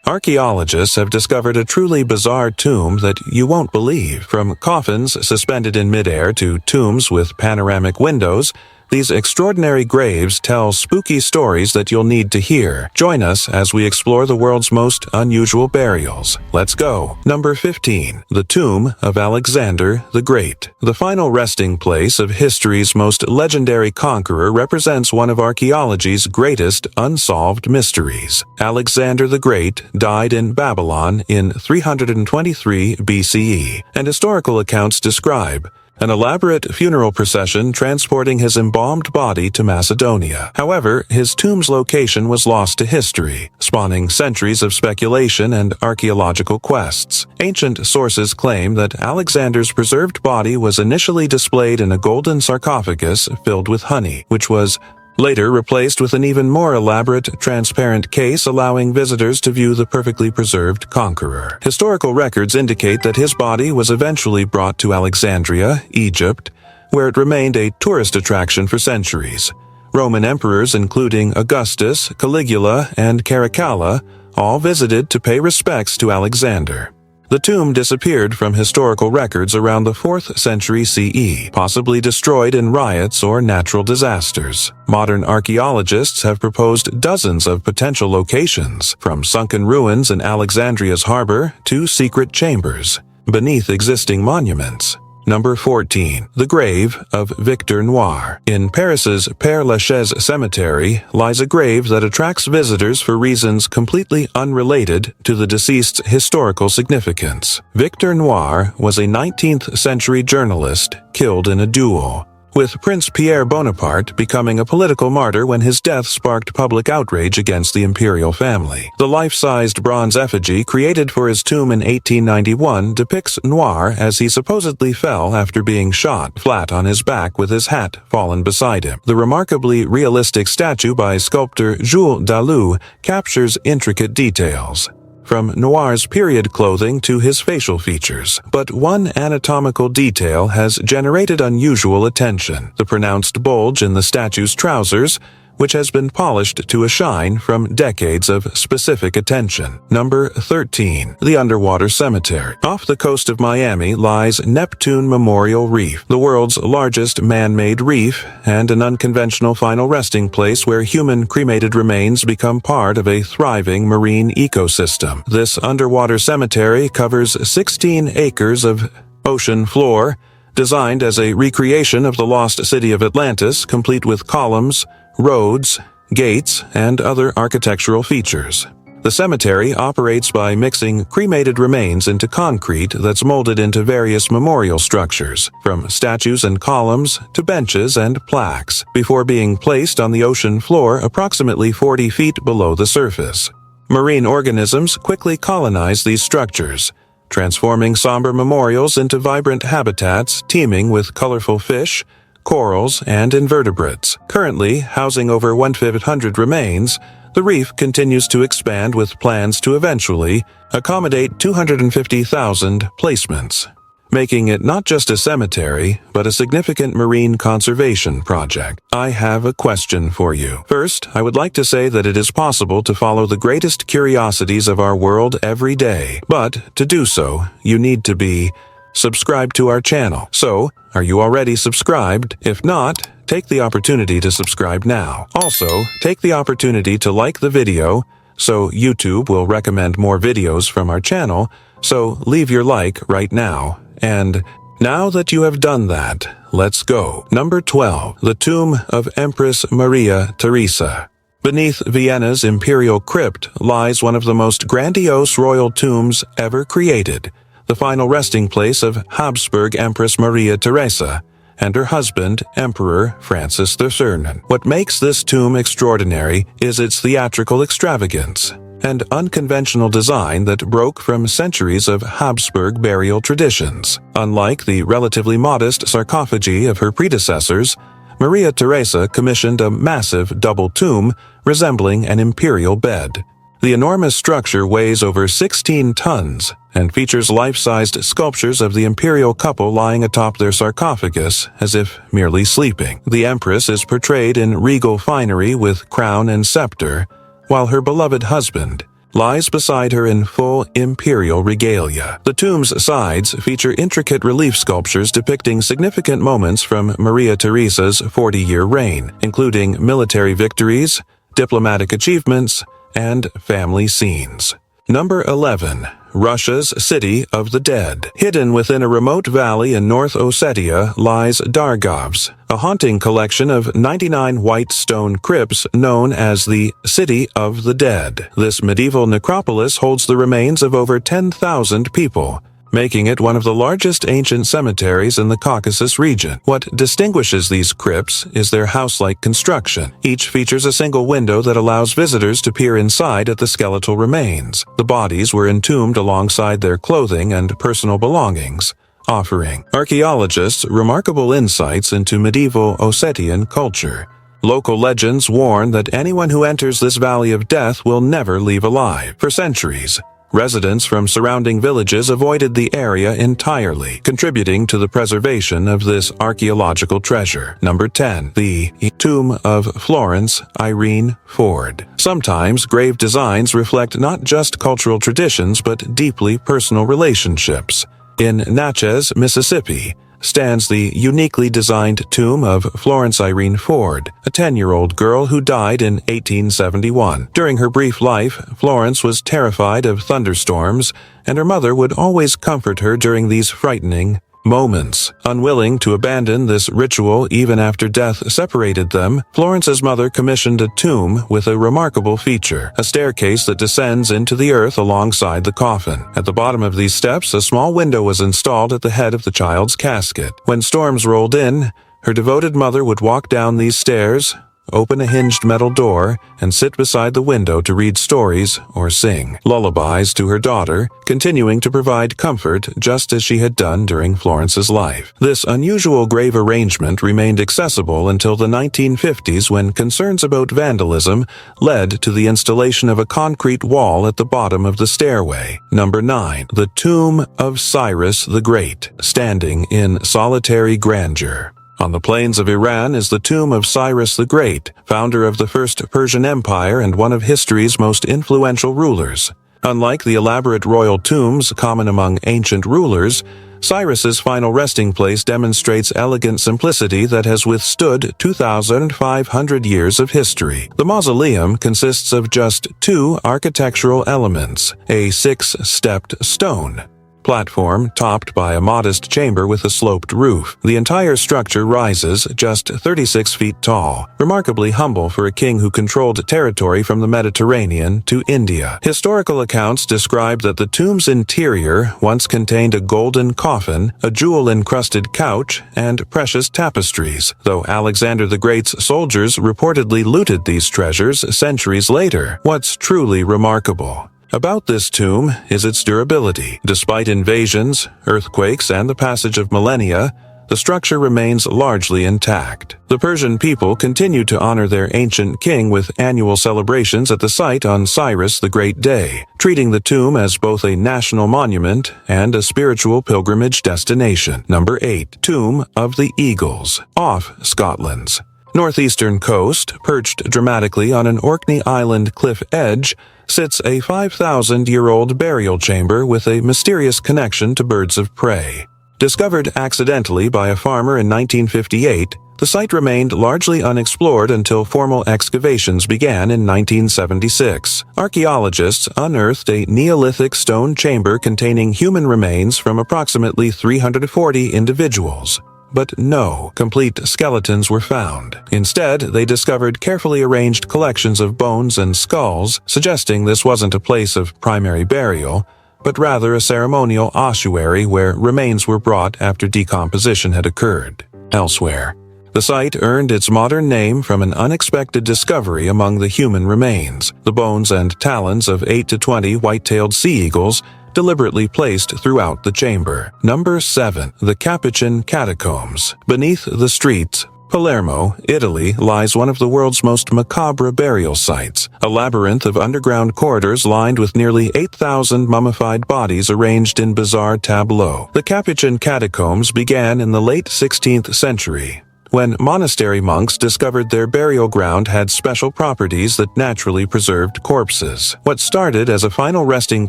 Archaeologists have discovered a truly bizarre tomb that you won't believe. From coffins suspended in midair to tombs with panoramic windows, these extraordinary graves tell spooky stories that you'll need to hear. Join us as we explore the world's most unusual burials. Let's go. Number 15. The Tomb of Alexander the Great. The final resting place of history's most legendary conqueror represents one of archaeology's greatest unsolved mysteries. Alexander the Great died in Babylon in 323 BCE, and historical accounts describe an elaborate funeral procession transporting his embalmed body to Macedonia. However, his tomb's location was lost to history, spawning centuries of speculation and archaeological quests. Ancient sources claim that Alexander's preserved body was initially displayed in a golden sarcophagus filled with honey, which was later replaced with an even more elaborate, transparent case allowing visitors to view the perfectly preserved conqueror. Historical records indicate that his body was eventually brought to Alexandria, Egypt, where it remained a tourist attraction for centuries. Roman emperors including Augustus, Caligula, and Caracalla all visited to pay respects to Alexander. The tomb disappeared from historical records around the 4th century CE, possibly destroyed in riots or natural disasters. Modern archaeologists have proposed dozens of potential locations, from sunken ruins in Alexandria's harbor to secret chambers beneath existing monuments. Number 14. The Grave of Victor Noir. In Paris's Père Lachaise Cemetery lies a grave that attracts visitors for reasons completely unrelated to the deceased's historical significance. Victor Noir was a 19th century journalist killed in a duel, with Prince Pierre Bonaparte becoming a political martyr when his death sparked public outrage against the imperial family. The life-sized bronze effigy created for his tomb in 1891 depicts Noir as he supposedly fell after being shot flat on his back with his hat fallen beside him. The remarkably realistic statue by sculptor Jules Dalou captures intricate details, from Noir's period clothing to his facial features. But one anatomical detail has generated unusual attention: the pronounced bulge in the statue's trousers, which has been polished to a shine from decades of specific attention. Number 13. The Underwater Cemetery. Off the coast of Miami lies Neptune Memorial Reef, the world's largest man-made reef and an unconventional final resting place where human cremated remains become part of a thriving marine ecosystem. This underwater cemetery covers 16 acres of ocean floor, designed as a recreation of the lost city of Atlantis, complete with columns, roads, gates, and other architectural features. The cemetery operates by mixing cremated remains into concrete that's molded into various memorial structures, from statues and columns to benches and plaques, before being placed on the ocean floor approximately 40 feet below the surface. Marine organisms quickly colonize these structures, transforming somber memorials into vibrant habitats teeming with colorful fish, corals, and invertebrates. Currently housing over 1,500 remains, the reef continues to expand with plans to eventually accommodate 250,000 placements, making it not just a cemetery, but a significant marine conservation project. I have a question for you. First, I would like to say that it is possible to follow the greatest curiosities of our world every day, but to do so, you need to be subscribed to our channel. So, are you already subscribed? If not, take the opportunity to subscribe now. Also, take the opportunity to like the video, so YouTube will recommend more videos from our channel, so leave your like right now. And now that you have done that, let's go. Number 12. The Tomb of Empress Maria Theresa. Beneath Vienna's imperial crypt lies one of the most grandiose royal tombs ever created, the final resting place of Habsburg Empress Maria Theresa and her husband, Emperor Francis III. What makes this tomb extraordinary is its theatrical extravagance and unconventional design that broke from centuries of Habsburg burial traditions. Unlike the relatively modest sarcophagi of her predecessors, Maria Theresa commissioned a massive double tomb resembling an imperial bed. The enormous structure weighs over 16 tons and features life-sized sculptures of the imperial couple lying atop their sarcophagus as if merely sleeping. The empress is portrayed in regal finery with crown and scepter, while her beloved husband, lies beside her in full imperial regalia. The tomb's sides feature intricate relief sculptures depicting significant moments from Maria Theresa's 40-year reign, including military victories, diplomatic achievements, and family scenes. Number 11. Russia's City of the Dead. Hidden within a remote valley in North Ossetia lies Dargovs, a haunting collection of 99 white stone crypts known as the City of the Dead. This medieval necropolis holds the remains of over 10,000 people, making it one of the largest ancient cemeteries in the Caucasus region. What distinguishes these crypts is their house-like construction. Each features a single window that allows visitors to peer inside at the skeletal remains. The bodies were entombed alongside their clothing and personal belongings, offering archaeologists remarkable insights into medieval Ossetian culture. Local legends warn that anyone who enters this valley of death will never leave alive. For centuries, residents from surrounding villages avoided the area entirely, contributing to the preservation of this archaeological treasure. Number 10. The Tomb of Florence Irene Ford. Sometimes grave designs reflect not just cultural traditions but deeply personal relationships. In Natchez, Mississippi, stands the uniquely designed tomb of Florence Irene Ford, a 10-year-old girl who died in 1871. During her brief life, Florence was terrified of thunderstorms, and her mother would always comfort her during these frightening moments. Unwilling to abandon this ritual even after death separated them, Florence's mother commissioned a tomb with a remarkable feature, a staircase that descends into the earth alongside the coffin. At the bottom of these steps, a small window was installed at the head of the child's casket. When storms rolled in, her devoted mother would walk down these stairs, open a hinged metal door, and sit beside the window to read stories or sing lullabies to her daughter, continuing to provide comfort just as she had done during Florence's life. This unusual grave arrangement remained accessible until the 1950s, when concerns about vandalism led to the installation of a concrete wall at the bottom of the stairway. Number 9. The Tomb of Cyrus the Great, standing in solitary grandeur. On the plains of Iran is the tomb of Cyrus the Great, founder of the First Persian Empire and one of history's most influential rulers. Unlike the elaborate royal tombs common among ancient rulers, Cyrus's final resting place demonstrates elegant simplicity that has withstood 2,500 years of history. The mausoleum consists of just two architectural elements: a 6-stepped stone platform topped by a modest chamber with a sloped roof. The entire structure rises just 36 feet tall, remarkably humble for a king who controlled territory from the Mediterranean to India. Historical accounts describe that the tomb's interior once contained a golden coffin, a jewel-encrusted couch, and precious tapestries, though Alexander the Great's soldiers reportedly looted these treasures centuries later. What's truly remarkable about this tomb is its durability. Despite invasions, earthquakes, and the passage of millennia, the structure remains largely intact. The Persian people continue to honor their ancient king with annual celebrations at the site on Cyrus the Great Day, treating the tomb as both a national monument and a spiritual pilgrimage destination. Number 8. Tomb of the Eagles, off Scotland's northeastern coast, perched dramatically on an Orkney Island cliff edge, sits a 5,000-year-old burial chamber with a mysterious connection to birds of prey. Discovered accidentally by a farmer in 1958, the site remained largely unexplored until formal excavations began in 1976. Archaeologists unearthed a Neolithic stone chamber containing human remains from approximately 340 individuals. But no complete skeletons were found. Instead, they discovered carefully arranged collections of bones and skulls, suggesting this wasn't a place of primary burial, but rather a ceremonial ossuary where remains were brought after decomposition had occurred. Elsewhere, the site earned its modern name from an unexpected discovery among the human remains: the bones and talons of 8 to 20 white-tailed sea eagles deliberately placed throughout the chamber. Number 7. The Capuchin Catacombs. Beneath the streets, Palermo, Italy, lies one of the world's most macabre burial sites, a labyrinth of underground corridors lined with nearly 8,000 mummified bodies arranged in bizarre tableaux. The Capuchin Catacombs began in the late 16th century, when monastery monks discovered their burial ground had special properties that naturally preserved corpses. What started as a final resting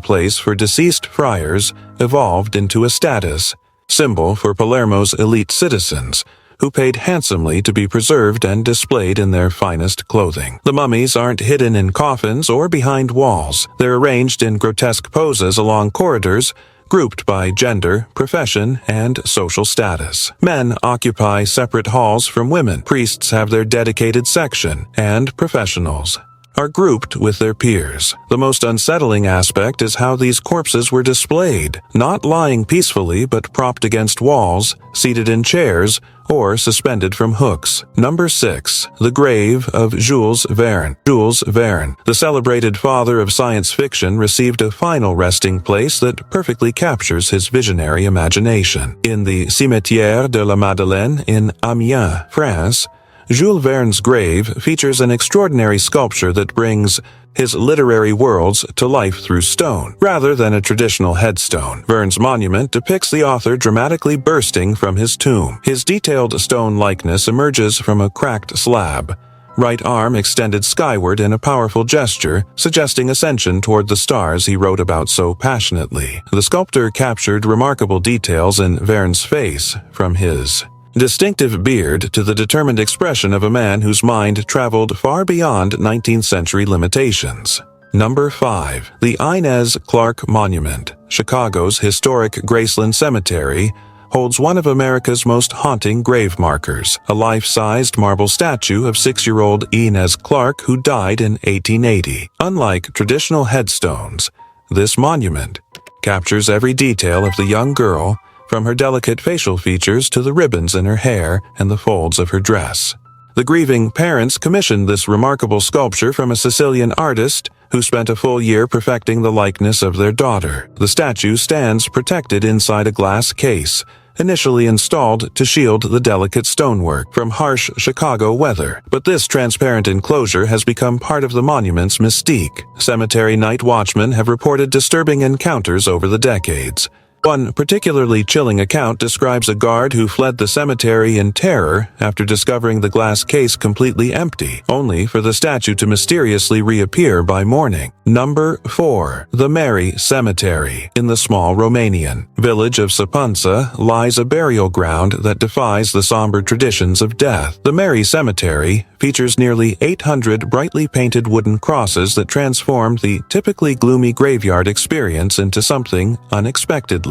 place for deceased friars evolved into a status symbol for Palermo's elite citizens, who paid handsomely to be preserved and displayed in their finest clothing. The mummies aren't hidden in coffins or behind walls. They're arranged in grotesque poses along corridors, grouped by gender, profession, and social status. Men occupy separate halls from women. Priests have their dedicated section, and professionals are grouped with their peers. The most unsettling aspect is how these corpses were displayed, not lying peacefully but propped against walls, seated in chairs, or suspended from hooks. Number 6. The grave of Jules Verne. Jules Verne, the celebrated father of science fiction, received a final resting place that perfectly captures his visionary imagination. In the Cimetière de la Madeleine in Amiens, France, Jules Verne's grave features an extraordinary sculpture that brings his literary worlds to life through stone, rather than a traditional headstone. Verne's monument depicts the author dramatically bursting from his tomb. His detailed stone likeness emerges from a cracked slab, right arm extended skyward in a powerful gesture, suggesting ascension toward the stars he wrote about so passionately. The sculptor captured remarkable details in Verne's face, from his distinctive beard to the determined expression of a man whose mind traveled far beyond 19th century limitations. Number 5. The Inez Clarke Monument. Chicago's historic Graceland Cemetery holds one of America's most haunting grave markers, a life-sized marble statue of 6-year-old Inez Clarke, who died in 1880. Unlike traditional headstones, this monument captures every detail of the young girl, from her delicate facial features to the ribbons in her hair and the folds of her dress. The grieving parents commissioned this remarkable sculpture from a Sicilian artist who spent a full year perfecting the likeness of their daughter. The statue stands protected inside a glass case, initially installed to shield the delicate stonework from harsh Chicago weather. But this transparent enclosure has become part of the monument's mystique. Cemetery night watchmen have reported disturbing encounters over the decades. One particularly chilling account describes a guard who fled the cemetery in terror after discovering the glass case completely empty, only for the statue to mysteriously reappear by morning. Number 4. The Mary Cemetery. In the small Romanian village of Sapunsa lies a burial ground that defies the somber traditions of death. The Mary Cemetery features nearly 800 brightly painted wooden crosses that transform the typically gloomy graveyard experience into something unexpectedly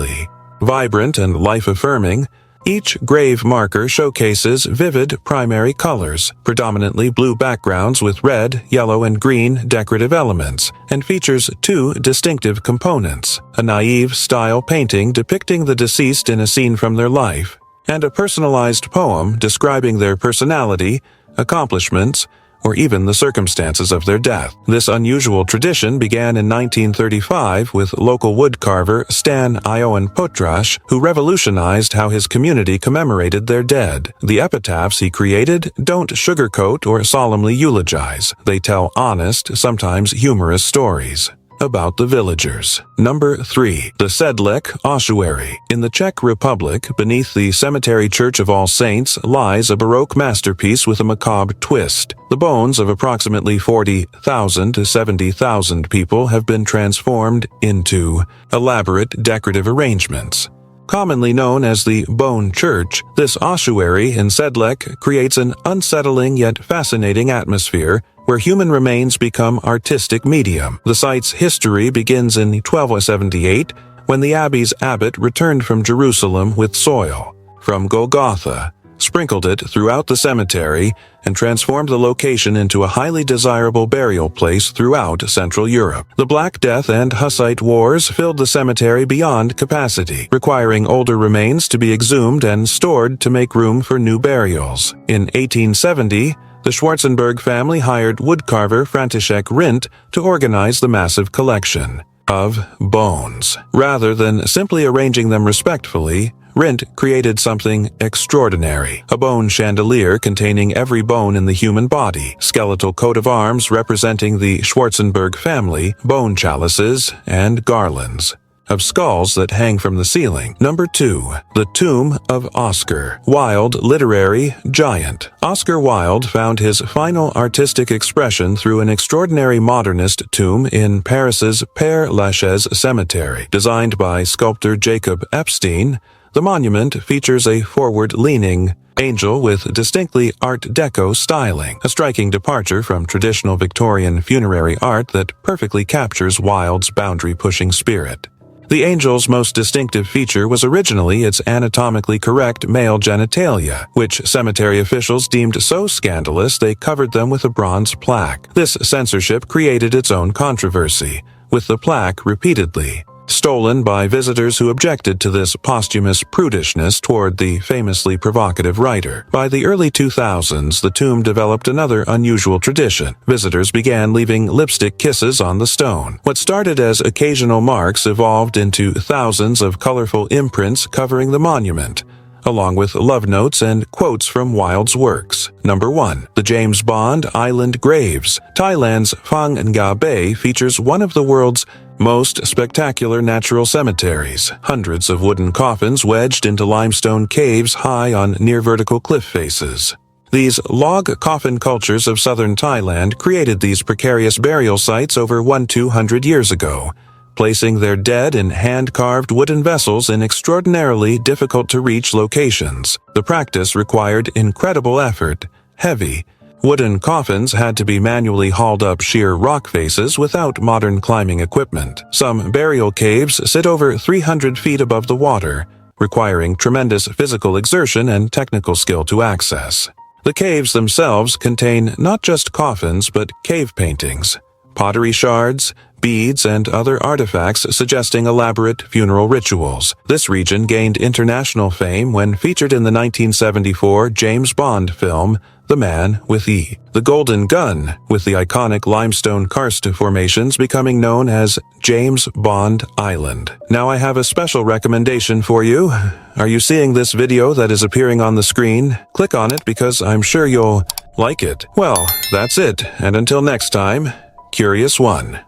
vibrant and life-affirming. Each grave marker showcases vivid primary colors, predominantly blue backgrounds with red, yellow, and green decorative elements, and features 2 distinctive components: a naive style painting depicting the deceased in a scene from their life, and a personalized poem describing their personality, accomplishments, or even the circumstances of their death. This unusual tradition began in 1935 with local woodcarver Stan Ioan Potrash, who revolutionized how his community commemorated their dead. The epitaphs he created don't sugarcoat or solemnly eulogize. They tell honest, sometimes humorous stories about the villagers. Number 3. The Sedlec Ossuary. In the Czech Republic, beneath the Cemetery Church of All Saints, lies a Baroque masterpiece with a macabre twist. The bones of approximately 40,000 to 70,000 people have been transformed into elaborate decorative arrangements. Commonly known as the Bone Church, this ossuary in Sedlec creates an unsettling yet fascinating atmosphere where human remains become artistic medium. The site's history begins in 1278 when the abbey's abbot returned from Jerusalem with soil from Golgotha, sprinkled it throughout the cemetery, and transformed the location into a highly desirable burial place throughout Central Europe. The Black Death and Hussite Wars filled the cemetery beyond capacity, requiring older remains to be exhumed and stored to make room for new burials. In 1870, the Schwarzenberg family hired woodcarver František Rindt to organize the massive collection of bones. Rather than simply arranging them respectfully, Rindt created something extraordinary: a bone chandelier containing every bone in the human body, skeletal coat of arms representing the Schwarzenberg family, bone chalices, and garlands. of skulls that hang from the ceiling. Number 2. The Tomb of Oscar Wilde, literary giant. Oscar Wilde found his final artistic expression through an extraordinary modernist tomb in Paris's Père Lachaise cemetery. Designed by sculptor Jacob Epstein, the monument features a forward-leaning angel with distinctly Art Deco styling, a striking departure from traditional Victorian funerary art that perfectly captures Wilde's boundary-pushing spirit. The angel's most distinctive feature was originally its anatomically correct male genitalia, which cemetery officials deemed so scandalous they covered them with a bronze plaque. This censorship created its own controversy, with the plaque repeatedly stolen by visitors who objected to this posthumous prudishness toward the famously provocative writer. By the early 2000s, the tomb developed another unusual tradition. Visitors began leaving lipstick kisses on the stone. What started as occasional marks evolved into thousands of colorful imprints covering the monument, along with love notes and quotes from Wilde's works. Number 1. The James Bond Island Graves. Thailand's Phang Nga Bay features one of the world's most spectacular natural cemeteries. Hundreds of wooden coffins wedged into limestone caves high on near-vertical cliff faces. These log coffin cultures of southern Thailand created these precarious burial sites over 200 years ago, placing their dead in hand-carved wooden vessels in extraordinarily difficult-to-reach locations. The practice required incredible effort, heavy. Wooden coffins had to be manually hauled up sheer rock faces without modern climbing equipment. Some burial caves sit over 300 feet above the water, requiring tremendous physical exertion and technical skill to access. The caves themselves contain not just coffins but cave paintings, pottery shards, beads, and other artifacts suggesting elaborate funeral rituals. This region gained international fame when featured in the 1974 James Bond film The Man with the Golden Gun, with the iconic limestone karst formations becoming known as James Bond Island. Now I have a special recommendation for you. Are you seeing this video that is appearing on the screen? Click on it because I'm sure you'll like it. Well, that's it, and until next time, Curious One.